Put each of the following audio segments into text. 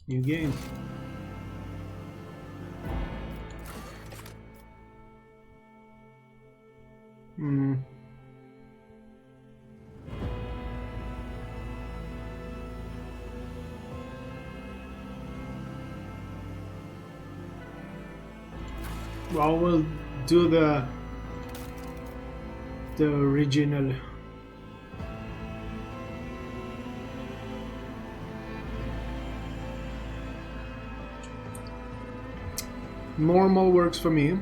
New game. Hmm. Well, we'll do the original. Normal works for me.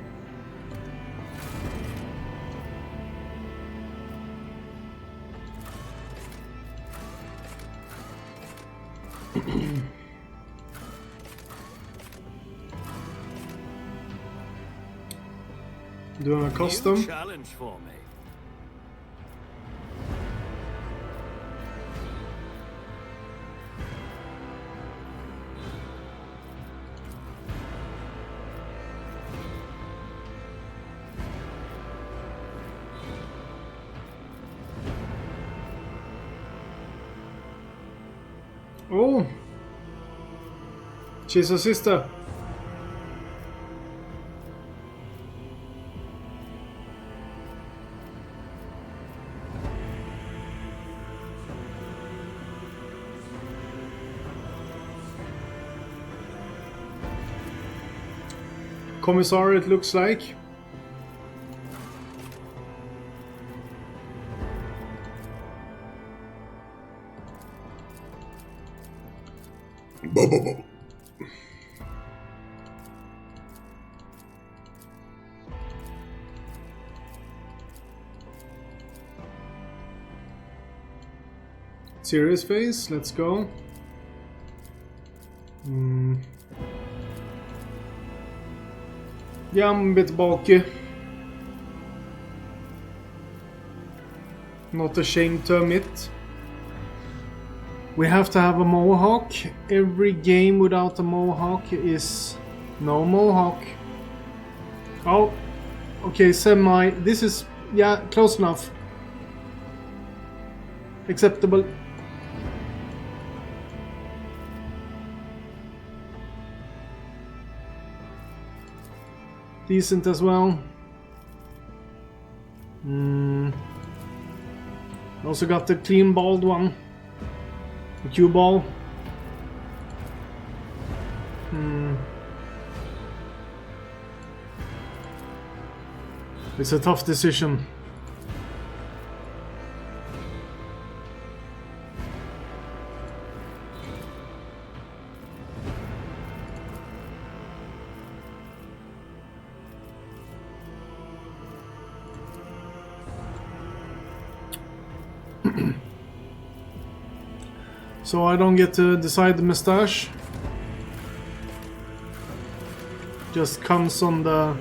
Doing a custom. New challenge for me. Oh! She's a sister. Commissar, it looks like. Serious face, let's go. Yeah, I'm a bit bulky. Not ashamed to admit. We have to have a mohawk. Every game without a mohawk is no mohawk. Oh, okay, semi. This is, yeah, close enough. Acceptable. Decent as well. Also got the clean bald one. The cue ball. It's a tough decision. So I don't get to decide the mustache. Just comes on the...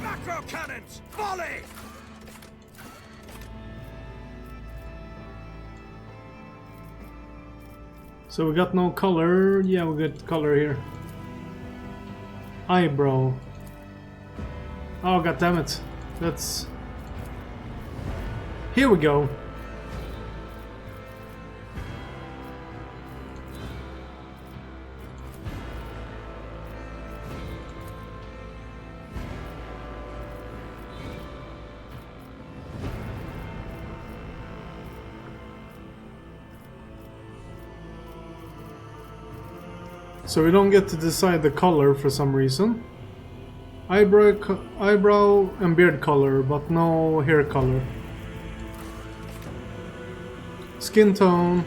Macro cannons, volley! So we got no color. Yeah, we got color here. Eyebrow. Oh, god damn it. That's... Here we go. So we don't get to decide the color for some reason. Eyebrow and beard color, but no hair color. Skin tone.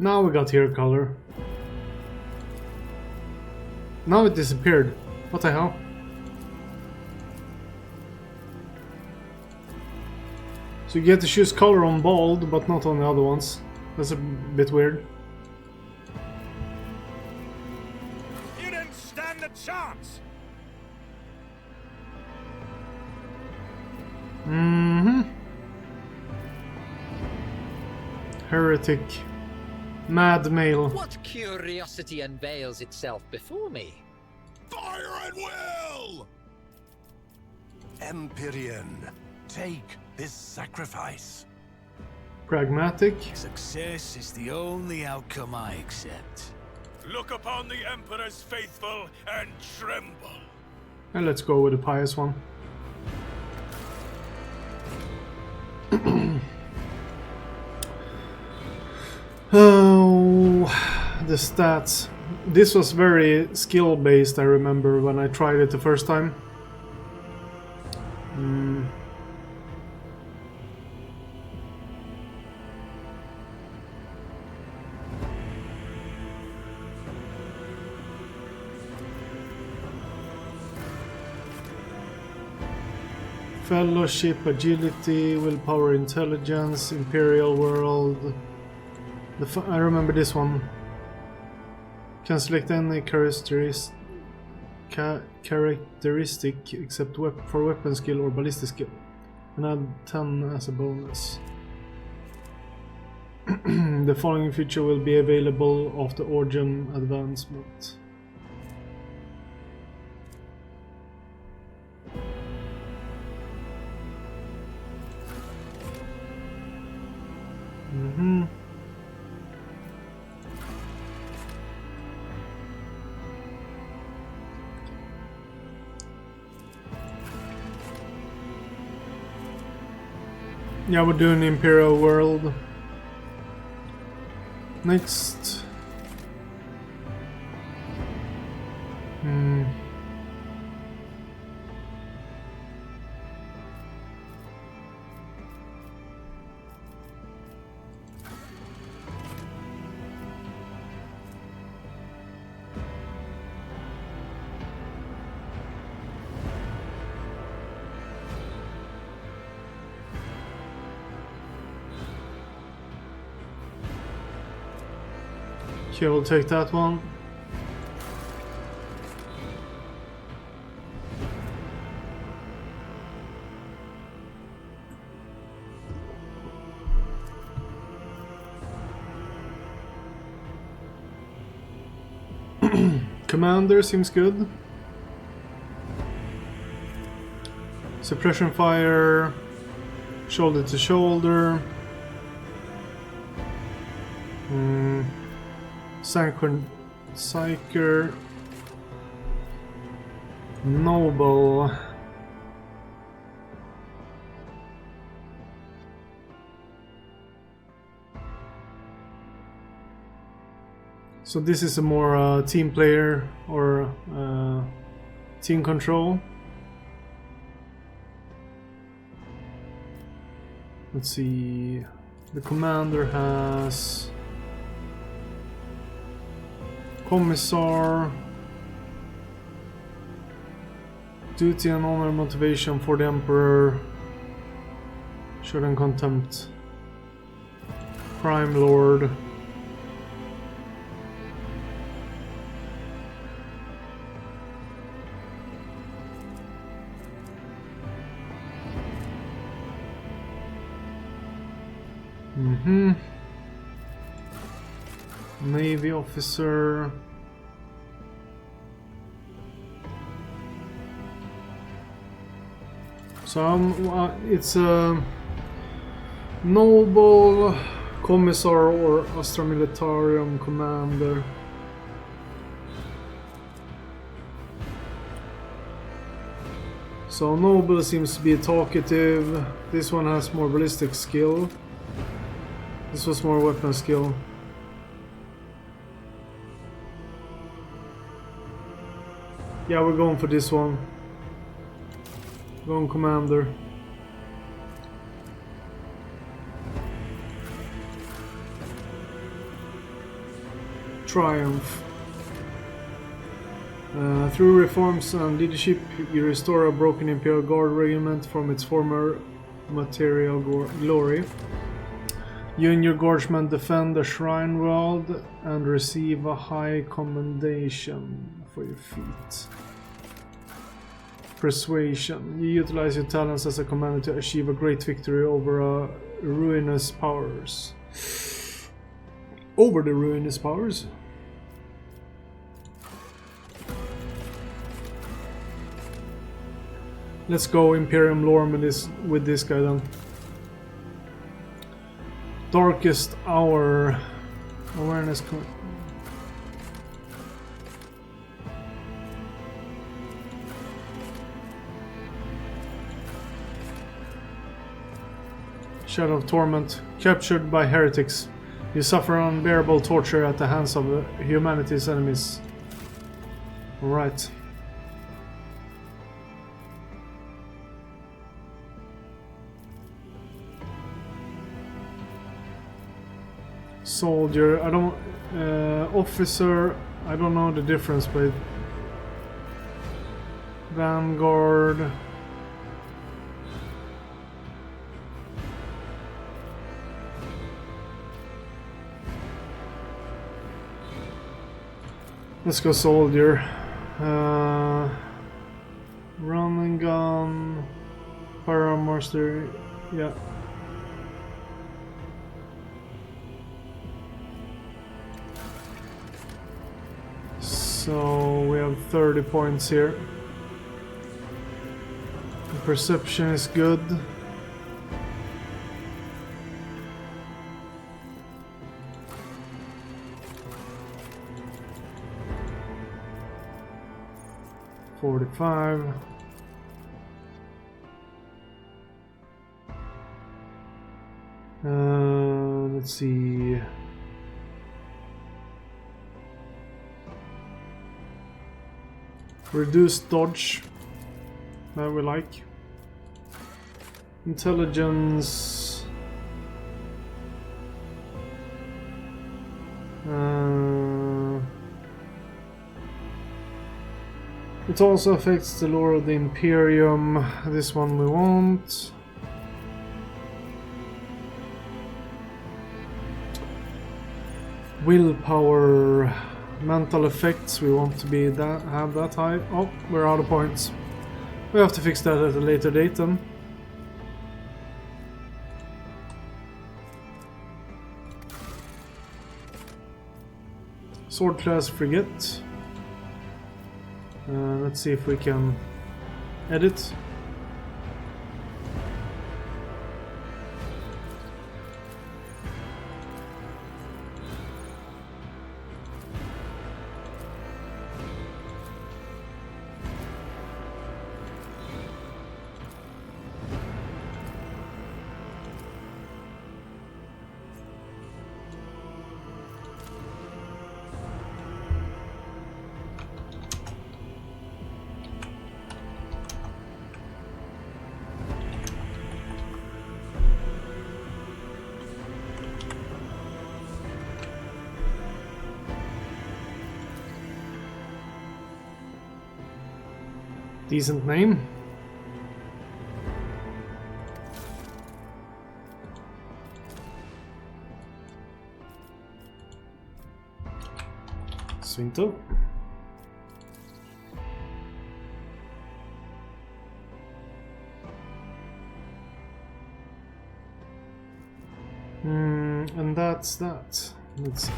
Now we got hair color. Now it disappeared. What the hell? So you get to choose color on bald, but not on the other ones. That's a bit weird. You didn't stand a chance! Heretic. Mad male. What curiosity unveils itself before me? Fire at will! Empyrean, take this sacrifice. Pragmatic. Success is the only outcome I accept. Look upon the Emperor's faithful and tremble. And let's go with the pious one. Oh, the stats. This was very skill based, I remember when I tried it the first time. Fellowship, agility, willpower, intelligence, imperial world. I remember this one. Can select any characteristic except for weapon skill or ballistic skill, and add 10 as a bonus. The following feature will be available after Origin advancement. Yeah, we're doing Imperial World. Next. Okay, we'll take that one. Commander seems good. Suppression fire, shoulder to shoulder. Psyker, noble. So this is a more team player or team control. Let's see. The commander has Commissar, duty and honor motivation for the Emperor, shouldn't contempt, Crime Lord, Navy officer. So it's a noble commissar or Astra Militarium commander. So noble seems to be talkative. This one has more ballistic skill. This was more weapon skill. Yeah, we're going for this one. Going commander. Triumph. Through reforms and leadership, you restore a broken Imperial Guard regiment from its former material glory. You and your guardsmen defend the Shrine World and receive a high commendation for your feat. Persuasion. You utilize your talents as a commander to achieve a great victory over ruinous powers. Over the ruinous powers? Let's go Imperium Lore with this guy then. Darkest Hour. Awareness. Shadow of Torment. Captured by heretics. You suffer unbearable torture at the hands of humanity's enemies. Alright. Soldier, I don't... officer, I don't know the difference, but... Vanguard... Let's go soldier. Run and gun... Paramonster, yeah. So we have 30 points here. The perception is good. $45. Let's see. Reduced dodge. That we like. Intelligence. It also affects the lore of the Imperium. This one we want. Willpower. Mental effects, we want to be have that high. Oh, we're out of points. We have to fix that at a later date then. Sword class frigate. Let's see if we can edit. Decent name. Svinto. And that's that. Let's see.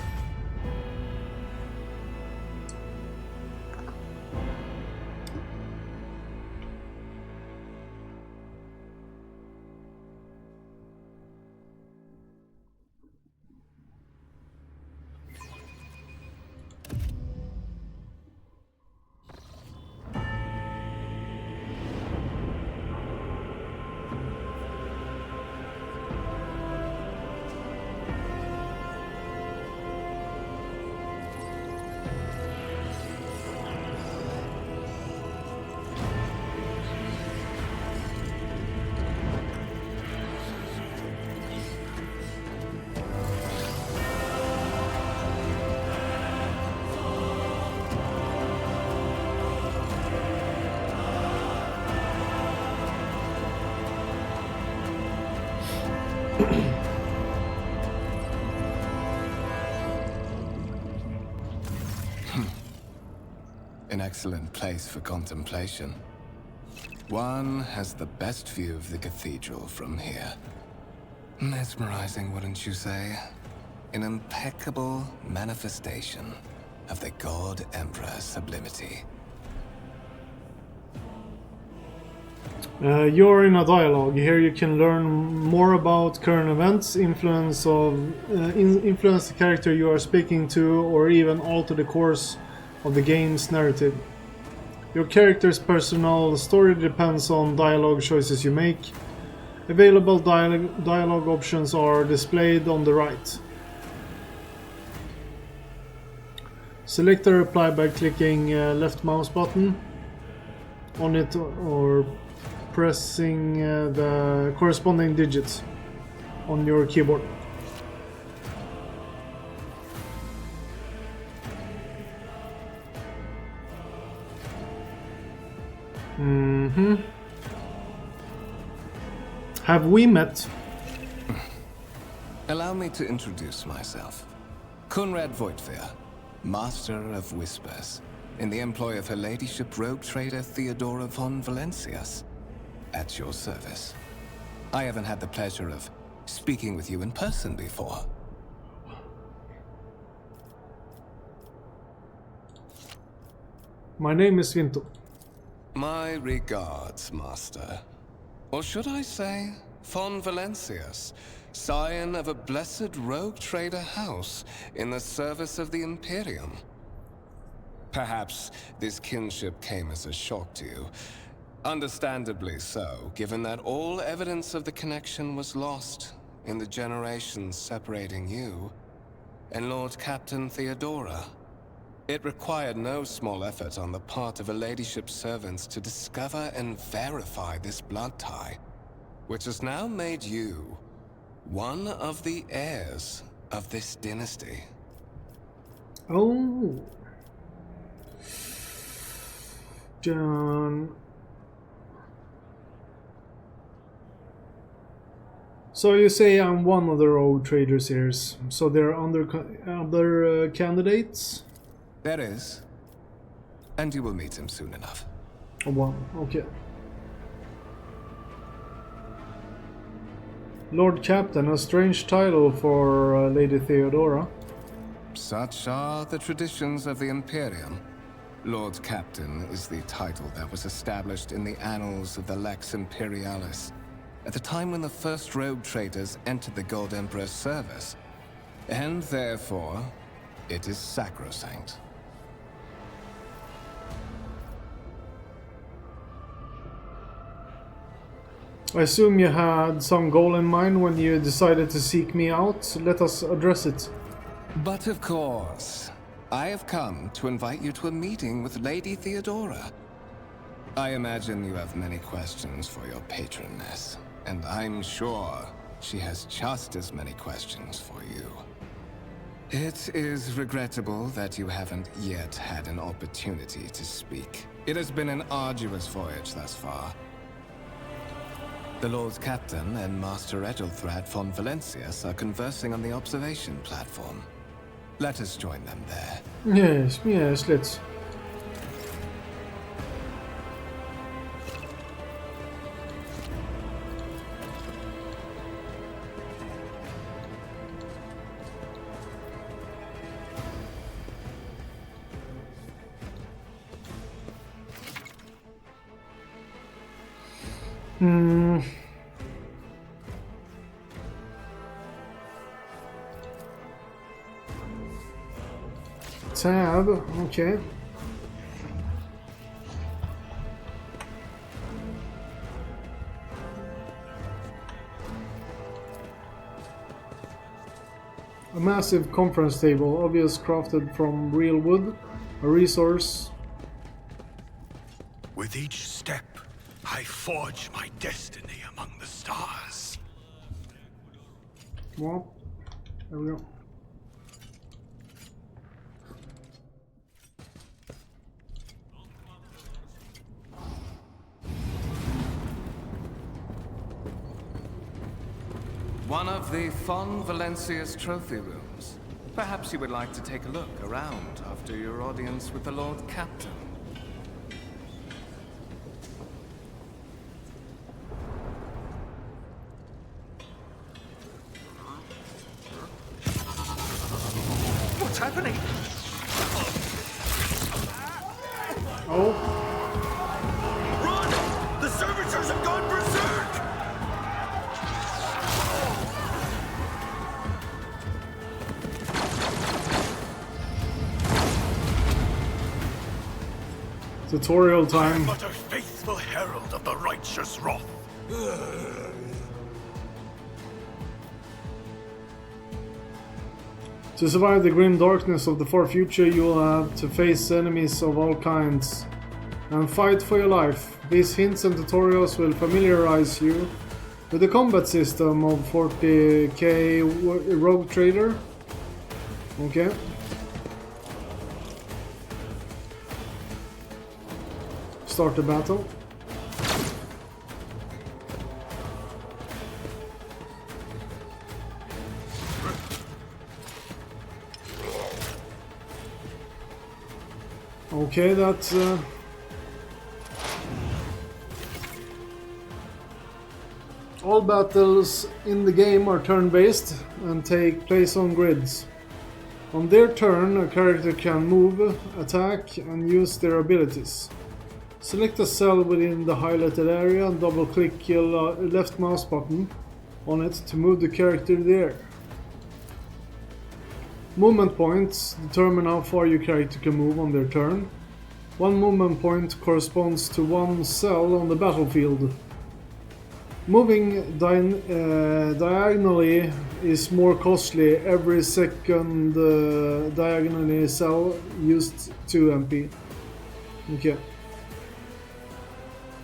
An excellent place for contemplation. One has the best view of the cathedral from here. Mesmerizing, wouldn't you say? An impeccable manifestation of the God Emperor's sublimity. You're in a dialogue. Here you can learn more about current events, influence the character you are speaking to, or even alter the course of the game's narrative. Your character's personal story depends on dialogue choices you make. Available dialogue options are displayed on the right. Select a reply by clicking left mouse button on it or pressing the corresponding digits on your keyboard. Have we met? Allow me to introduce myself. Conrad Voigtveer, Master of Whispers, in the employ of Her Ladyship Rogue Trader Theodora von Valencius. At your service. I haven't had the pleasure of speaking with you in person before. My name is Vinto. My regards, Master. Or should I say, von Valencius, scion of a blessed rogue trader house in the service of the Imperium. Perhaps this kinship came as a shock to you. Understandably so, given that all evidence of the connection was lost in the generations separating you and Lord Captain Theodora. It required no small effort on the part of Her Ladyship's servants to discover and verify this blood tie, which has now made you one of the heirs of this dynasty. Oh. John. So you say I'm one of the rogue traders here. So there are other candidates? There is. And you will meet him soon enough. One, okay. Lord Captain, a strange title for Lady Theodora. Such are the traditions of the Imperium. Lord Captain is the title that was established in the annals of the Lex Imperialis, at the time when the first rogue traders entered the God Emperor's service, and therefore, it is sacrosanct. I assume you had some goal in mind when you decided to seek me out. Let us address it. But of course, I have come to invite you to a meeting with Lady Theodora. I imagine you have many questions for your patroness. And I'm sure she has just as many questions for you. It is regrettable that you haven't yet had an opportunity to speak. It has been an arduous voyage thus far. The Lord Captain and Master Edvardsson von Valencius are conversing on the observation platform. Let us join them there. Yes, let's. Tab, okay. A massive conference table, obviously crafted from real wood, a resource. With each step, I forge my destiny among the stars. Well, there we go. One of the von Valencius trophy rooms. Perhaps you would like to take a look around after your audience with the Lord Captain. Oh. Run! The servitors have gone berserk! Tutorial I time. am but a faithful herald of the righteous wrath. To survive the grim darkness of the far future, you will have to face enemies of all kinds and fight for your life. These hints and tutorials will familiarize you with the combat system of 40k Rogue Trader. Okay. Start the battle. Okay, that's all battles in the game are turn-based and take place on grids. On their turn, a character can move, attack, and use their abilities. Select a cell within the highlighted area and double-click your left mouse button on it to move the character there. Movement points determine how far your character can move on their turn. One movement point corresponds to one cell on the battlefield. Moving diagonally is more costly. Every second diagonally cell used 2 MP. Okay.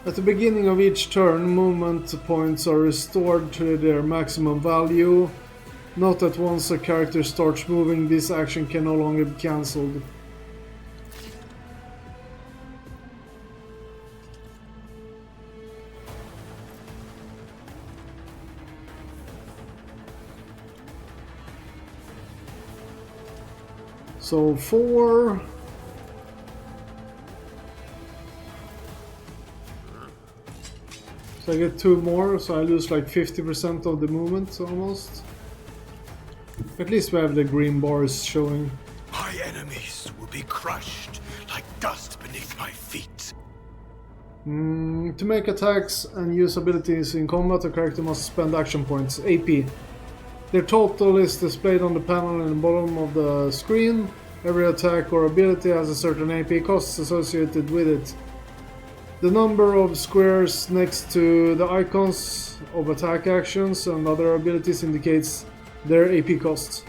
At the beginning of each turn, movement points are restored to their maximum value. Note that once a character starts moving, this action can no longer be cancelled. So 4. So I get 2 more, so I lose like 50% of the movement almost. At least we have the green bars showing. My enemies will be crushed like dust beneath my feet. To make attacks and use abilities in combat, a character must spend action points, AP. Their total is displayed on the panel in the bottom of the screen. Every attack or ability has a certain AP costs associated with it. The number of squares next to the icons of attack actions and other abilities indicates their AP costs.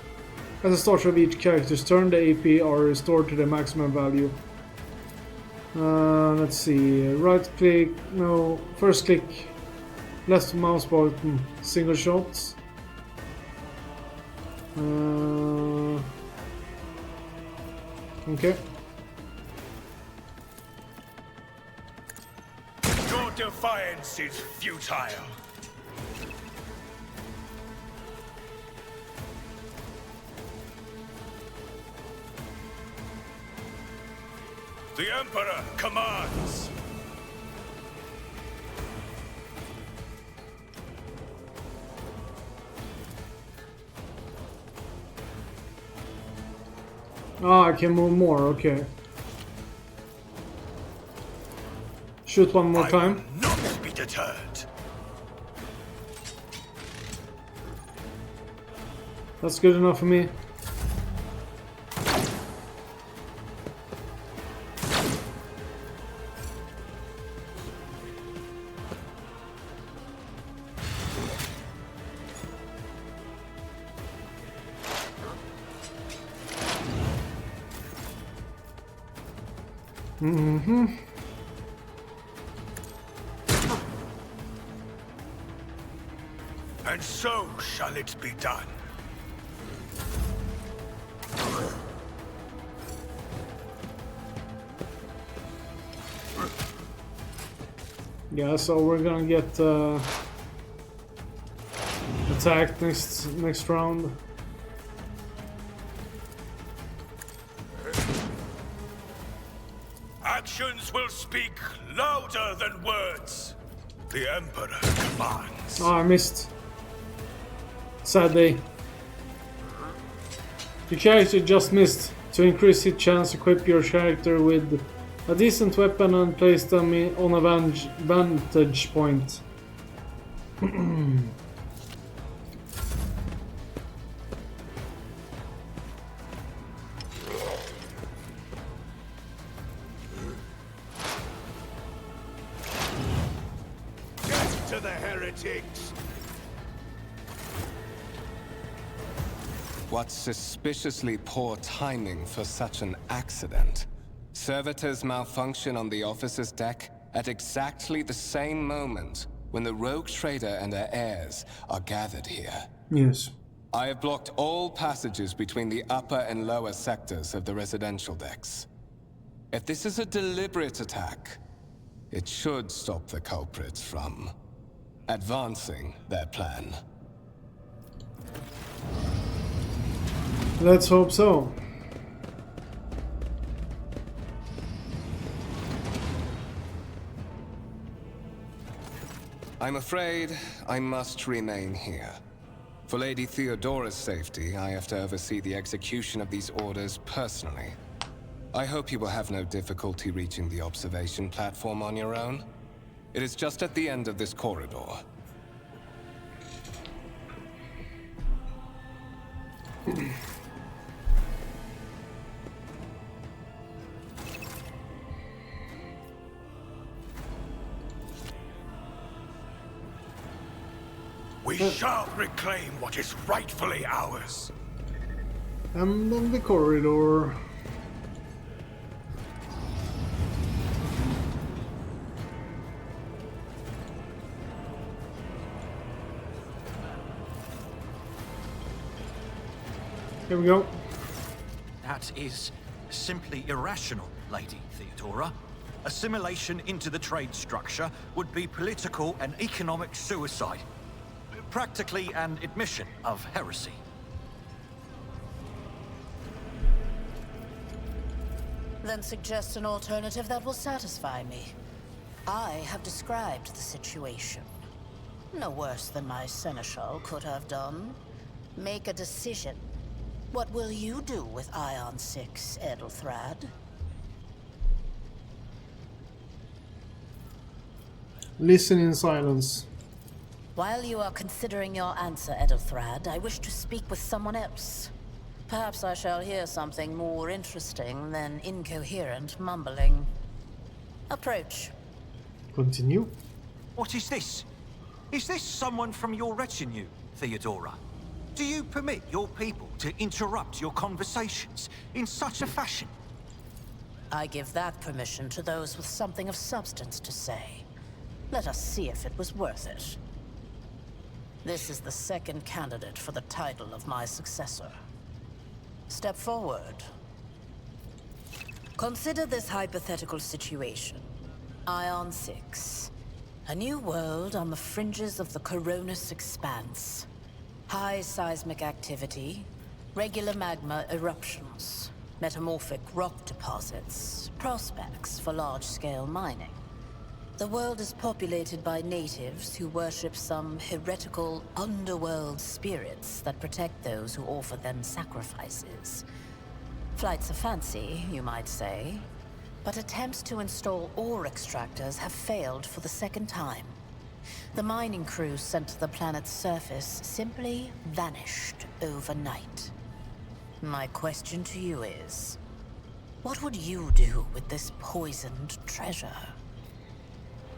At the start of each character's turn, the AP are restored to their maximum value. Let's see, right click, no, first click, left mouse button, single shots. Okay. Your defiance is futile. The Emperor commands. Ah, I can move more, okay. Shoot one more time. I will not be deterred. That's good enough for me. And so shall it be done. Yeah, so we're gonna get attacked next round. Actions will speak louder than words. The Emperor commands. Oh, I missed. Sad day. Your character just missed. To increase hit chance, equip your character with a decent weapon and place them on a vantage point. Death to the heretics! What suspiciously poor timing for such an accident. Servitors malfunction on the officer's deck at exactly the same moment when the rogue trader and her heirs are gathered here. Yes. I have blocked all passages between the upper and lower sectors of the residential decks. If this is a deliberate attack, it should stop the culprits from advancing their plan. Let's hope so. I'm afraid I must remain here. For Lady Theodora's safety, I have to oversee the execution of these orders personally. I hope you will have no difficulty reaching the observation platform on your own. It is just at the end of this corridor. We shall reclaim what is rightfully ours. And then the corridor. Here we go. That is simply irrational, Lady Theodora. Assimilation into the trade structure would be political and economic suicide. Practically an admission of heresy. Then suggest an alternative that will satisfy me. I have described the situation. No worse than my seneschal could have done. Make a decision. What will you do with Ion 6, Edelthrad? Listen in silence. While you are considering your answer, Edelthrad, I wish to speak with someone else. Perhaps I shall hear something more interesting than incoherent mumbling. Approach. Continue. What is this? Is this someone from your retinue, Theodora? Do you permit your people to interrupt your conversations in such a fashion? I give that permission to those with something of substance to say. Let us see if it was worth it. This is the second candidate for the title of my successor. Step forward. Consider this hypothetical situation. Ion 6. A new world on the fringes of the Coronis expanse. High seismic activity, regular magma eruptions, metamorphic rock deposits, prospects for large-scale mining. The world is populated by natives who worship some heretical underworld spirits that protect those who offer them sacrifices. Flights of fancy, you might say, but attempts to install ore extractors have failed for the second time. The mining crews sent to the planet's surface simply vanished overnight. My question to you is, what would you do with this poisoned treasure?